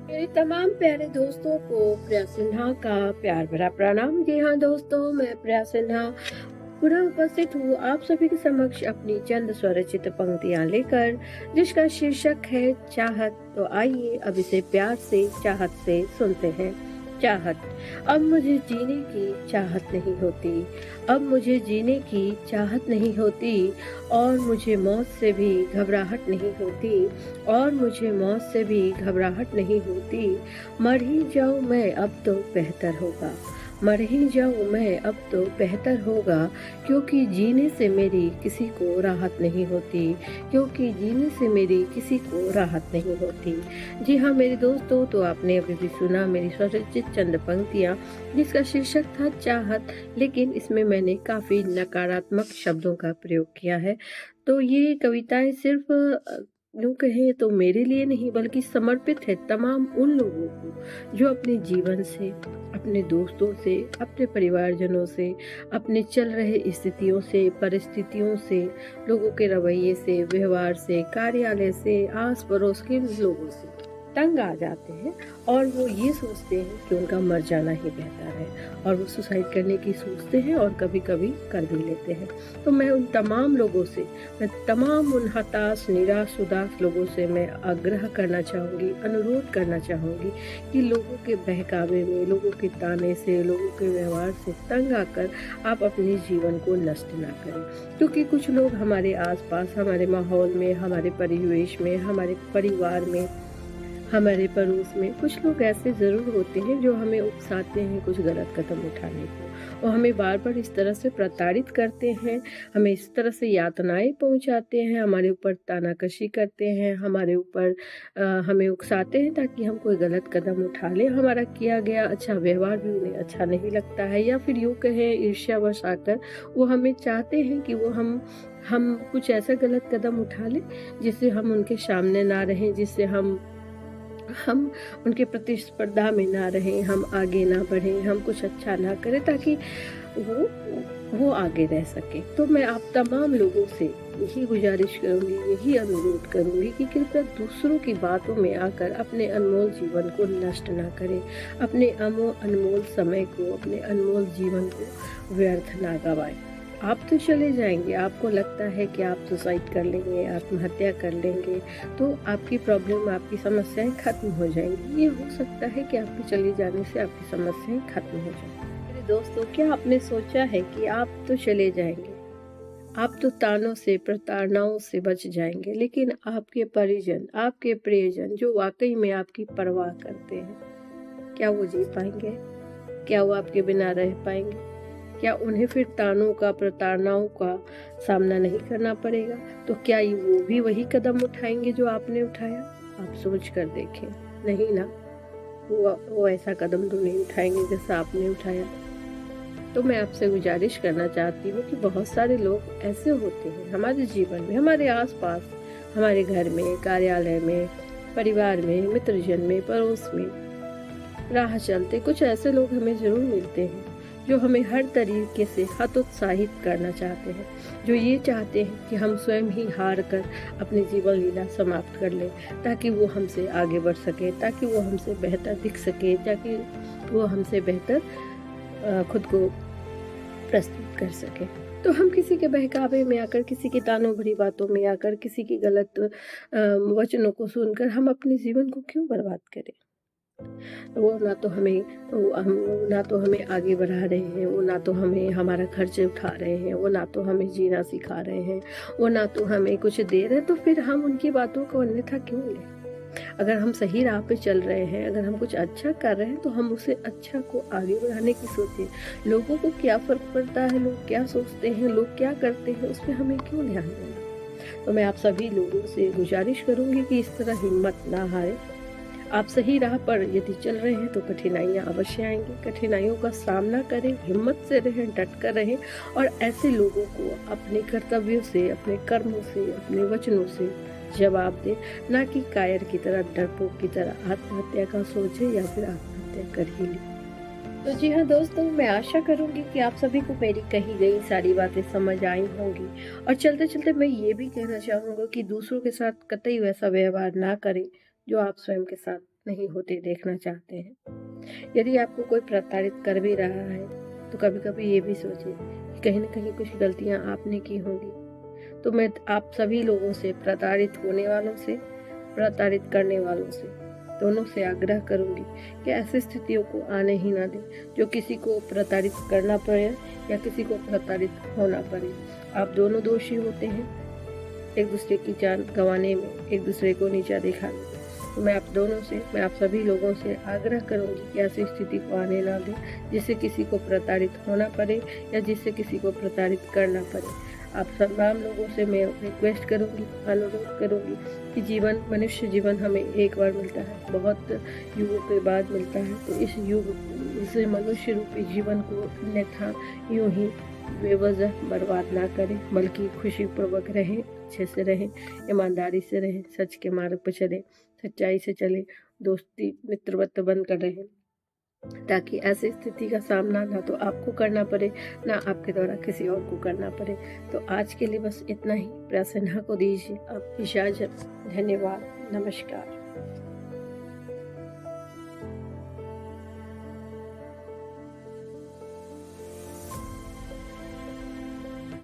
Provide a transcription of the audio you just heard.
मेरे तमाम प्यारे दोस्तों को प्रिया सिन्हा का प्यार भरा प्रणाम। जी हाँ दोस्तों, मैं प्रिया सिन्हा पुनः उपस्थित हूँ आप सभी के समक्ष अपनी चंद स्वरचित पंक्तियाँ लेकर, जिसका शीर्षक है चाहत। तो आइए अब इसे प्यार से चाहत से सुनते हैं। चाहत। अब मुझे जीने की चाहत नहीं होती, अब मुझे जीने की चाहत नहीं होती, और मुझे मौत से भी घबराहट नहीं होती, और मुझे मौत से भी घबराहट नहीं होती। मर ही जाऊं मैं अब तो बेहतर होगा, मर ही जाऊं मैं अब तो बेहतर होगा, क्योंकि जीने से मेरी किसी को राहत नहीं होती, क्योंकि जीने से मेरी किसी को राहत नहीं होती। जी हाँ मेरे दोस्तों, तो आपने अभी भी सुना मेरी स्वरचित चंद पंक्तियाँ, जिसका शीर्षक था चाहत। लेकिन इसमें मैंने काफ़ी नकारात्मक शब्दों का प्रयोग किया है। तो ये कविताएं सिर्फ यूँ कहें तो मेरे लिए नहीं, बल्कि समर्पित है तमाम उन लोगों को जो अपने जीवन से, अपने दोस्तों से, अपने परिवारजनों से, अपने चल रहे स्थितियों से, परिस्थितियों से, लोगों के रवैये से, व्यवहार से, कार्यालय से, आस पड़ोस के लोगों से तंग आ जाते हैं, और वो ये सोचते हैं कि उनका मर जाना ही बेहतर है, और वो सुसाइड करने की सोचते हैं और कभी कभी कर भी लेते हैं। तो मैं उन तमाम लोगों से, मैं तमाम उन हताश, निराश, उदास लोगों से मैं आग्रह करना चाहूँगी, अनुरोध करना चाहूँगी कि लोगों के बहकावे में, लोगों के ताने से, लोगों के व्यवहार से तंग आकर आप अपने जीवन को नष्ट ना करें। क्योंकि कुछ लोग हमारे आसपास, हमारे माहौल में, हमारे परिवेश में, हमारे परिवार में, हमारे पड़ोस में कुछ लोग ऐसे ज़रूर होते हैं जो हमें उकसाते हैं कुछ गलत कदम उठाने को, और हमें बार-बार इस तरह से प्रताड़ित करते हैं, हमें इस तरह से यातनाएँ पहुँचाते हैं, हमारे ऊपर तानाकशी करते हैं, हमारे ऊपर हमें उकसाते हैं ताकि हम कोई गलत कदम उठा लें। हमारा किया गया अच्छा व्यवहार भी उन्हें अच्छा नहीं लगता है, या फिर यूँ कहें ईर्ष्यावश आकर वो हमें चाहते हैं कि वो हम कुछ ऐसा गलत कदम उठा लें जिससे हम उनके सामने ना रहें, जिससे हम उनके प्रतिस्पर्धा में ना रहें, हम आगे ना बढ़ें, हम कुछ अच्छा ना करें ताकि वो वो आगे रह सके। तो मैं आप तमाम लोगों से यही गुज़ारिश करूँगी, यही अनुरोध करूँगी कि कृपया दूसरों की बातों में आकर अपने अनमोल जीवन को नष्ट ना करें, अपने अनमोल समय को, अपने अनमोल जीवन को व्यर्थ ना गवाएँ। आप तो चले जाएँगे, आपको लगता है कि आप सुसाइड कर लेंगे, आत्महत्या कर लेंगे, तो आपकी प्रॉब्लम, आपकी समस्याएँ खत्म हो जाएँगी। ये हो सकता है कि आपके चले जाने से आपकी समस्याएँ खत्म हो जाएँ। मेरे दोस्तों, क्या आपने सोचा है कि आप तो चले जाएँगे, आप तो तानों से, प्रताड़नाओं से बच जाएँगे, लेकिन आपके परिजन, आपके प्रियजन जो वाक़ई में आपकी परवाह करते हैं, क्या वो जी पाएँगे? क्या वो आपके बिना रह पाएँगे? क्या उन्हें फिर तानों का, प्रताड़नाओं का सामना नहीं करना पड़ेगा? तो क्या ये वो भी वही कदम उठाएँगे जो आपने उठाया? आप सोच कर देखें। नहीं ना, वो ऐसा कदम तो नहीं उठाएँगे जैसा आपने उठाया। तो मैं आपसे गुज़ारिश करना चाहती हूँ कि बहुत सारे लोग ऐसे होते हैं हमारे जीवन में, हमारे आस-पास, हमारे घर में, कार्यालय में, परिवार में, मित्रजन में, पड़ोस में, राह चलते कुछ ऐसे लोग हमें ज़रूर मिलते हैं जो हमें हर तरीके से हतोत्साहित करना चाहते हैं, जो ये चाहते हैं कि हम स्वयं ही हार कर अपनी जीवन लीला समाप्त कर लें, ताकि वो हमसे आगे बढ़ सके, ताकि वो हमसे बेहतर दिख सके, ताकि वो हमसे बेहतर खुद को प्रस्तुत कर सके। तो हम किसी के बहकावे में आकर, किसी की तानों भरी बातों में आकर, किसी की गलत वचनों को सुनकर हम अपने जीवन को क्यों बर्बाद करें? वो ना तो हमें वो ना तो हमें आगे बढ़ा रहे हैं, वो ना तो हमें हमारा खर्च उठा रहे हैं, वो ना तो हमें जीना सिखा रहे हैं, वो ना तो हमें कुछ दे रहे हैं, तो फिर हम उनकी बातों को अन्यथा क्यों लें? अगर हम सही राह पे चल रहे हैं, अगर हम कुछ अच्छा कर रहे हैं, तो हम उसे अच्छा को आगे बढ़ाने की सोचें। लोगों को क्या फ़र्क पड़ता है, लोग क्या सोचते हैं, लोग क्या करते हैं, उस पे हमें क्यों ध्यान देना? तो मैं आप सभी लोगों से गुज़ारिश करूँगी कि इस तरह हिम्मत ना हारें। आप सही राह पर यदि चल रहे हैं तो कठिनाइयाँ अवश्य आएँगी, कठिनाइयों का सामना करें, हिम्मत से रहें, डट कर रहें, और ऐसे लोगों को अपने कर्तव्यों से, अपने कर्मों से, अपने वचनों से जवाब दें, ना कि कायर की तरह, डरपोक की तरह आत्महत्या का सोचें या फिर आत्महत्या कर ही लें। तो जी हाँ दोस्तों, मैं आशा करूँगी कि आप सभी को मेरी कही गई सारी बातें समझ आई होंगी, और चलते-चलते मैं ये भी कहना चाहूँगा कि दूसरों के साथ कतई वैसा व्यवहार ना करें जो आप स्वयं के साथ नहीं होते देखना चाहते हैं। यदि आपको कोई प्रताड़ित कर भी रहा है तो कभी कभी ये भी सोचिए कि कहीं ना कहीं कुछ गलतियां आपने की होंगी। तो मैं आप सभी लोगों से, प्रताड़ित होने वालों से, प्रताड़ित करने वालों से, दोनों से आग्रह करूंगी कि ऐसी स्थितियों को आने ही ना दें जो किसी को प्रताड़ित करना पड़े या किसी को प्रताड़ित होना पड़े। आप दोनों दोषी होते हैं एक दूसरे की जान गंवाने में, एक दूसरे को नीचा दिखाने में। तो मैं आप सभी लोगों से आग्रह करूंगी कि ऐसी स्थिति को आने ना दें जिससे किसी को प्रताड़ित होना पड़े या जिससे किसी को प्रताड़ित करना पड़े। आप तमाम लोगों से मैं रिक्वेस्ट करूंगी, अनुरोध करूंगी कि मनुष्य जीवन हमें एक बार मिलता है, बहुत युगों के बाद मिलता है। तो इस मनुष्य रूपी जीवन को अन्यथा यूं ही बेवजह बर्बाद ना करें, बल्कि खुशीपूर्वक रहें, अच्छे से रहें, ईमानदारी से रहें, सच के मार्ग पर चलें, सच्चाई से चलें, दोस्ती मित्रवत बन कर रहें, ताकि ऐसी स्थिति का सामना ना तो आपको करना पड़े, ना आपके द्वारा किसी और को करना पड़े। तो आज के लिए बस इतना ही। प्रिया सिन्हा को दीजिए अब इजाज़त। धन्यवाद। नमस्कार।